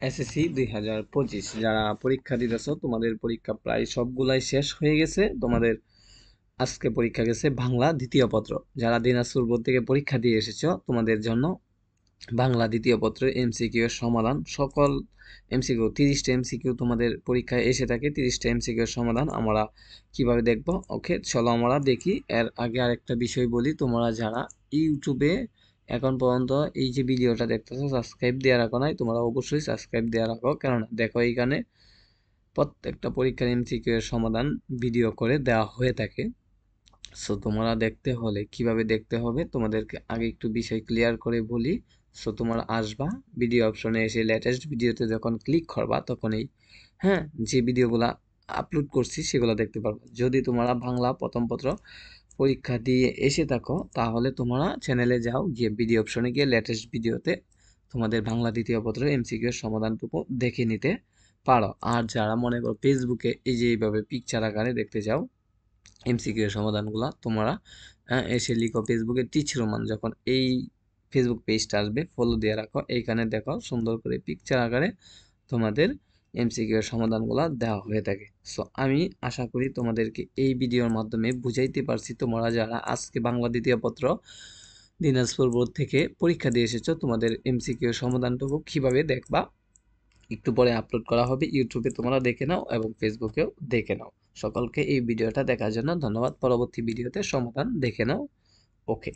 SSC 2025 যারা পরীক্ষা দিতেছ, তোমাদের পরীক্ষা প্রায় সবগুলাই শেষ হয়ে গেছে। তোমাদের আজকে পরীক্ষা গেছে বাংলা দ্বিতীয় পত্র। যারা দিনাজপুর বোর্ড থেকে পরীক্ষা দিয়ে এসেছো, তোমাদের জন্য বাংলা দ্বিতীয় পত্রের এমসিকিউ এর সমাধান, সকল এমসিকিউ 30টা এমসিকিউ তোমাদের পরীক্ষায় এসে থাকে। 30টা এমসিকিউ এর সমাধান আমরা কিভাবে দেখব, ওকে চলো আমরা দেখি। এর আগে আরেকটা বিষয় বলি, তোমরা যারা ইউটিউবে এখন পর্যন্ত এই যে ভিডিওটা দেখতেছো সাবস্ক্রাইব দেওয়া রাখো নাই, তোমরা অবশ্যই সাবস্ক্রাইব দেওয়া রাখো। কেননা দেখো এইখানে প্রত্যেকটা পরীক্ষার এমসিকিউ এর সমাধান ভিডিও করে দেওয়া হয়ে থাকে। সো তোমরা দেখতে হলে কিভাবে দেখতে হবে তোমাদেরকে আগে একটু বিষয় ক্লিয়ার করে বলি। সো তোমরা আসবা ভিডিও অপশনে, এসে লেটেস্ট ভিডিওতে যখন ক্লিক করবা তখনই যে ভিডিওগুলা আপলোড করছি সেগুলো দেখতে পারবা। যদি তোমরা বাংলা প্রথম পত্র পরীক্ষা দিয়ে এসে থাকো তাহলে তোমরা চ্যানেলে যাও, গিয়ে ভিডিও অপশনে গিয়ে লেটেস্ট ভিডিওতে তোমাদের বাংলা দ্বিতীয় পত্র এমসিকিউ এর সমাধানটুকু দেখে নিতে পারো। আর যারা মনে করো ফেসবুকে এই যে এইভাবে পিকচার আকারে দেখতে যাও এমসিকিউ এর সমাধানগুলা, তোমরা এসে লিখো ফেসবুকে টিচ রোমান। যখন এই ফেসবুক পেজটা আসবে ফলো দিয়ে রাখো, এইখানে দেখো সুন্দর করে পিকচার আকারে তোমাদের এমসিকিউ এর সমাধানগুলা দেওয়া হয়ে থাকে। সো আমি আশা করি তোমাদেরকে এই ভিডিওর মাধ্যমে বুঝাইতে পারছি। তোমরা যারা আজকে বাংলা দ্বিতীয় পত্র দিনাজপুর বোর্ড থেকে পরীক্ষা দিয়ে এসেছো, তোমাদের এমসিকিউ এর সমাধানটুকু কিভাবে দেখবা একটু পরে আপলোড করা হবে। ইউটিউবে তোমরা দেখে নাও এবং ফেসবুকেও দেখে নাও। সকলকে এই ভিডিওটা দেখার জন্য ধন্যবাদ। পরবর্তী ভিডিওতে সমাধান দেখে নাও। ওকে।